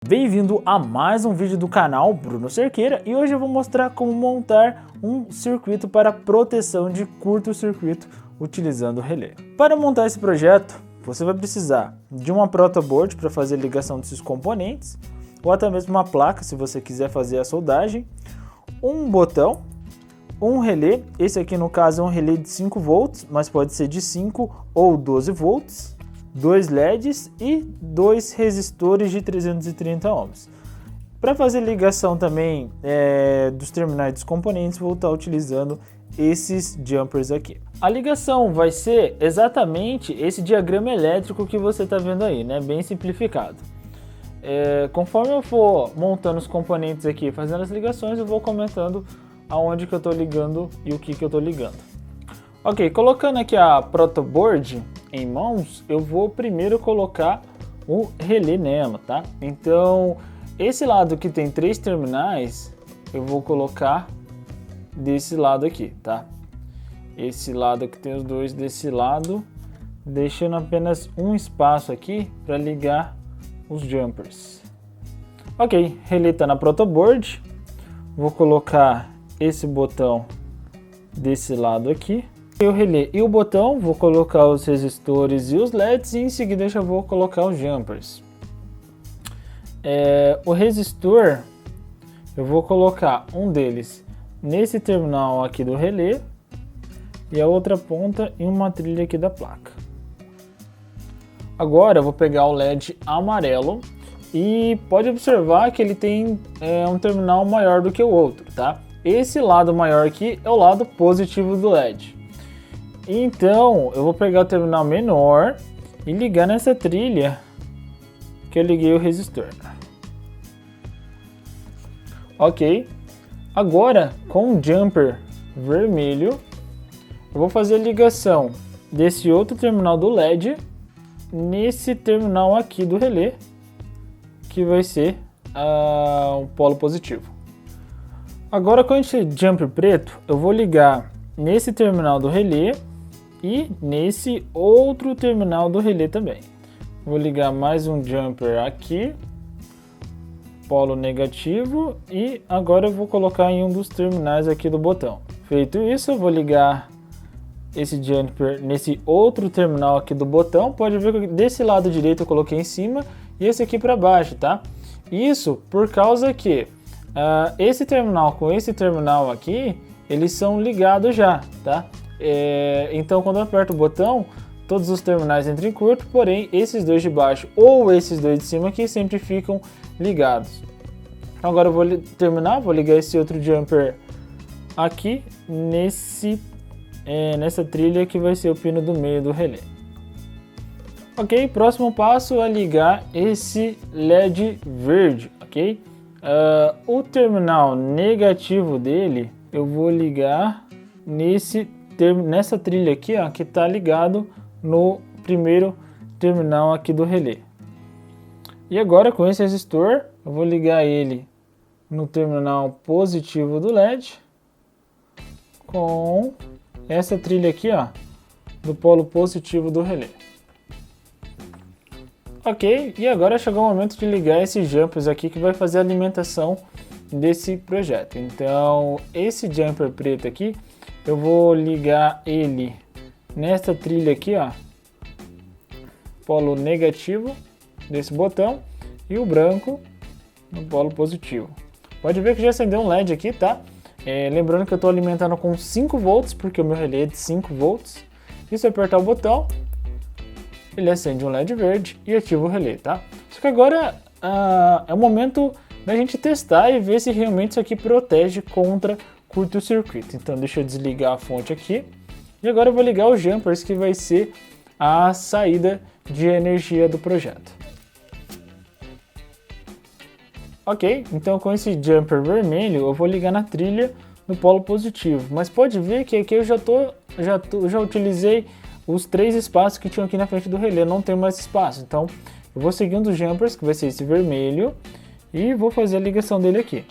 Bem-vindo a mais um vídeo do canal Bruno Cerqueira e hoje eu vou mostrar como montar um circuito para proteção de curto-circuito utilizando relé. Para montar esse projeto, você vai precisar de uma protoboard para fazer a ligação desses componentes, ou até mesmo uma placa se você quiser fazer a soldagem, um botão, um relé, esse aqui no caso é um relé de 5 volts, mas pode ser de 5 ou 12 volts, 2 LEDs e 2 resistores de 330 ohms. Para fazer ligação também dos terminais dos componentes, vou estar utilizando esses jumpers aqui. A ligação vai ser exatamente esse diagrama elétrico que você está vendo aí, né? Bem simplificado. Conforme eu for montando os componentes aqui, fazendo as ligações, eu vou comentando aonde que eu estou ligando e o que eu estou ligando. Ok, colocando aqui a protoboard em mãos, eu vou primeiro colocar o relé nela, tá? Então, esse lado que tem 3 terminais, eu vou colocar desse lado aqui, tá? Esse lado que tem os 2 desse lado, deixando apenas um espaço aqui para ligar os jumpers. Ok, relé tá na protoboard, vou colocar esse botão desse lado aqui. O relé e o botão, vou colocar os resistores e os LEDs e em seguida já vou colocar os jumpers. O resistor, eu vou colocar um deles nesse terminal aqui do relé e a outra ponta em uma trilha aqui da placa. Agora eu vou pegar o LED amarelo e pode observar que ele tem um terminal maior do que o outro, tá? Esse lado maior aqui é o lado positivo do LED. Então, eu vou pegar o terminal menor e ligar nessa trilha que eu liguei o resistor. Ok. Agora, com o jumper vermelho, eu vou fazer a ligação desse outro terminal do LED nesse terminal aqui do relé, que vai ser o polo positivo. Agora, com esse jumper preto, eu vou ligar nesse terminal do relé e nesse outro terminal do relé também. Vou ligar mais um jumper aqui, polo negativo, e agora eu vou colocar em um dos terminais aqui do botão. Feito isso, eu vou ligar esse jumper nesse outro terminal aqui do botão. Pode ver que desse lado direito eu coloquei em cima e esse aqui para baixo, tá? Isso por causa que esse terminal com esse terminal aqui, eles são ligados já, tá? Então quando eu aperto o botão, todos os terminais entram em curto, porém esses dois de baixo ou esses dois de cima aqui sempre ficam ligados. Agora eu vou terminar, vou ligar esse outro jumper aqui nessa trilha que vai ser o pino do meio do relé. Ok, próximo passo é ligar esse LED verde, ok? O terminal negativo dele eu vou ligar nessa trilha aqui, ó, que está ligado no primeiro terminal aqui do relé. E agora com esse resistor eu vou ligar ele no terminal positivo do LED com essa trilha aqui, ó, do polo positivo do relé. Ok, e agora chegou o momento de ligar esses jumpers aqui que vai fazer a alimentação desse projeto. Então esse jumper preto aqui eu vou ligar ele nessa trilha aqui, ó, polo negativo desse botão, e o branco no polo positivo. Pode ver que já acendeu um LED aqui, tá? Lembrando que eu estou alimentando com 5 volts, porque o meu relé é de 5 volts. E se eu apertar o botão, ele acende um LED verde e ativa o relé, tá? Só que agora é o momento da gente testar e ver se realmente isso aqui protege contra curto-circuito. Então deixa eu desligar a fonte aqui e agora eu vou ligar os jumpers, que vai ser a saída de energia do projeto. Ok, então com esse jumper vermelho eu vou ligar na trilha no polo positivo, mas pode ver que aqui eu já utilizei os 3 espaços que tinham aqui na frente do relé, não tem mais espaço. Então eu vou seguindo os jumpers, que vai ser esse vermelho, e vou fazer a ligação dele aqui.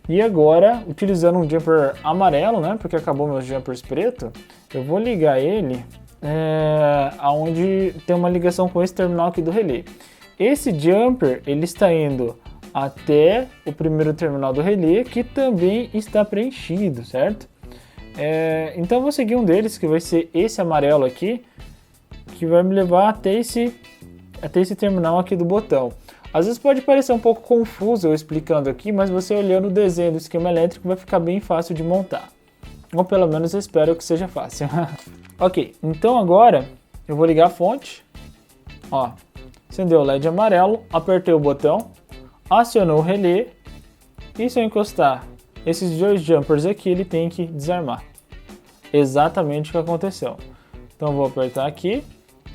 E agora, utilizando um jumper amarelo, né, porque acabou meus jumpers preto, eu vou ligar ele aonde tem uma ligação com esse terminal aqui do relé. Esse jumper, ele está indo até o primeiro terminal do relé, que também está preenchido, certo? Então eu vou seguir um deles, que vai ser esse amarelo aqui, que vai me levar até esse terminal aqui do botão. Às vezes pode parecer um pouco confuso eu explicando aqui, mas você olhando o desenho do esquema elétrico vai ficar bem fácil de montar. Ou pelo menos eu espero que seja fácil. Ok, então agora eu vou ligar a fonte. Ó, acendeu o LED amarelo, apertei o botão, acionou o relé, e se eu encostar esses dois jumpers aqui, ele tem que desarmar. Exatamente o que aconteceu. Então eu vou apertar aqui,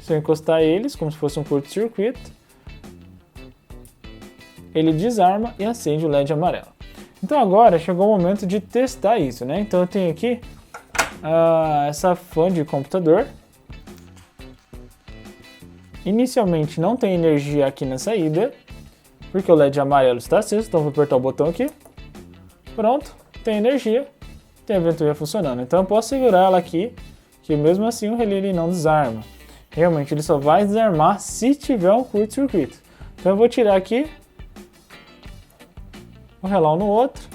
se eu encostar eles, como se fosse um curto-circuito, ele desarma e acende o LED amarelo. Então agora chegou o momento de testar isso, né? Então eu tenho aqui essa fan de computador. Inicialmente não tem energia aqui na saída, porque o LED amarelo está aceso, então vou apertar o botão aqui. Pronto, tem energia, tem a ventoinha funcionando. Então eu posso segurar ela aqui, que mesmo assim o relé ele não desarma. Realmente ele só vai desarmar se tiver um curto-circuito. Então eu vou tirar aqui, vou relar um no outro,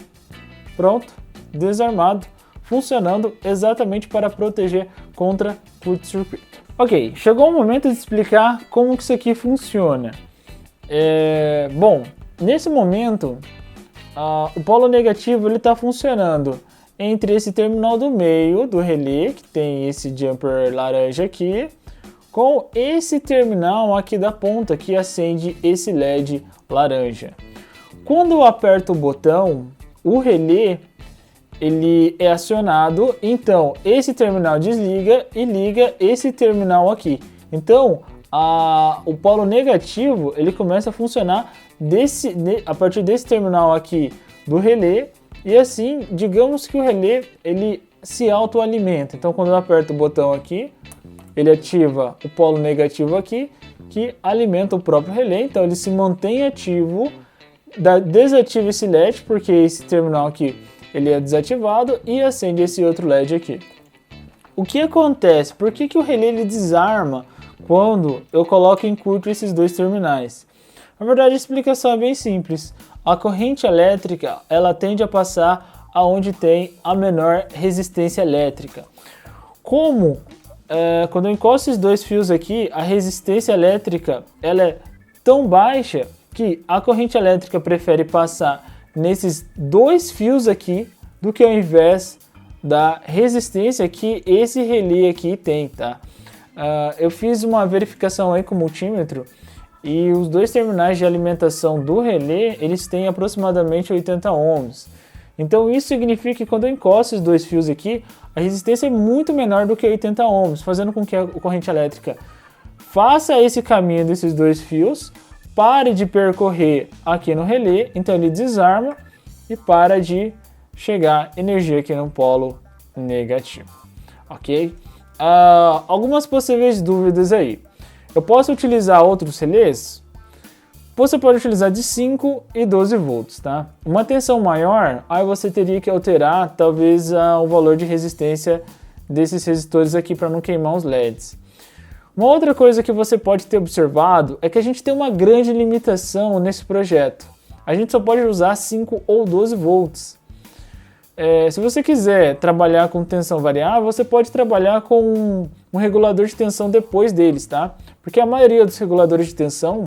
pronto, desarmado, funcionando exatamente para proteger contra curto-circuito. Ok, chegou o momento de explicar como que isso aqui funciona. Bom, nesse momento, o polo negativo está funcionando entre esse terminal do meio do relé, que tem esse jumper laranja aqui, com esse terminal aqui da ponta que acende esse LED laranja. Quando eu aperto o botão, o relé ele é acionado, então esse terminal desliga e liga esse terminal aqui. Então o polo negativo ele começa a funcionar a partir desse terminal aqui do relé, e assim, digamos que o relé ele se autoalimenta. Então quando eu aperto o botão aqui, ele ativa o polo negativo aqui, que alimenta o próprio relé, então ele se mantém ativo, desativa esse LED, porque esse terminal aqui ele é desativado, e acende esse outro LED aqui. O que acontece? Por que o relé ele desarma quando eu coloco em curto esses dois terminais? Na verdade a explicação é bem simples. A corrente elétrica ela tende a passar aonde tem a menor resistência elétrica. Como quando eu encosto esses dois fios aqui, a resistência elétrica ela é tão baixa que a corrente elétrica prefere passar nesses dois fios aqui do que ao invés da resistência que esse relé aqui tem, tá? Eu fiz uma verificação aí com o multímetro e os dois terminais de alimentação do relé eles têm aproximadamente 80 ohms. Então isso significa que quando eu encosto esses dois fios aqui, a resistência é muito menor do que 80 ohms, fazendo com que a corrente elétrica faça esse caminho desses dois fios, pare de percorrer aqui no relé, então ele desarma e para de chegar energia aqui no polo negativo, ok? Algumas possíveis dúvidas aí. Eu posso utilizar outros relés? Você pode utilizar de 5 e 12 volts, tá? Uma tensão maior, aí você teria que alterar talvez o valor de resistência desses resistores aqui para não queimar os LEDs. Uma outra coisa que você pode ter observado é que a gente tem uma grande limitação nesse projeto. A gente só pode usar 5 ou 12 volts. Se você quiser trabalhar com tensão variável, você pode trabalhar com um regulador de tensão depois deles, tá? Porque a maioria dos reguladores de tensão,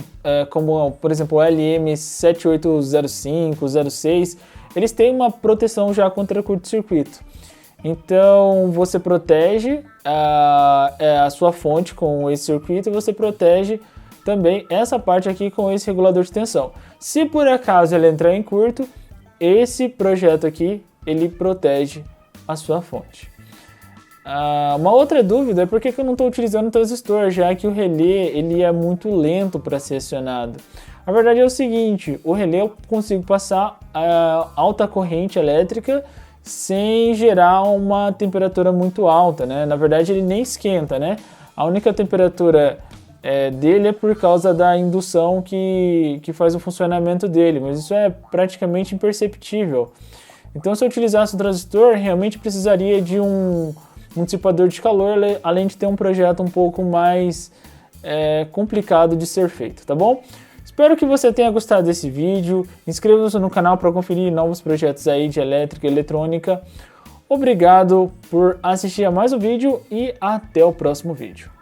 como por exemplo o LM7805, 06, eles têm uma proteção já contra curto-circuito. Então você protege a sua fonte com esse circuito e você protege também essa parte aqui com esse regulador de tensão. Se por acaso ele entrar em curto, esse projeto aqui ele protege a sua fonte. Uma outra dúvida é por que eu não estou utilizando transistor, já que o relé ele é muito lento para ser acionado. A verdade é o seguinte, o relé eu consigo passar alta corrente elétrica sem gerar uma temperatura muito alta, né? Na verdade ele nem esquenta, né? A única temperatura dele é por causa da indução que faz o funcionamento dele, mas isso é praticamente imperceptível. Então se eu utilizasse um transistor, realmente precisaria de um dissipador de calor, além de ter um projeto um pouco mais complicado de ser feito, tá bom? Espero que você tenha gostado desse vídeo. Inscreva-se no canal para conferir novos projetos aí de elétrica e eletrônica. Obrigado por assistir a mais um vídeo e até o próximo vídeo.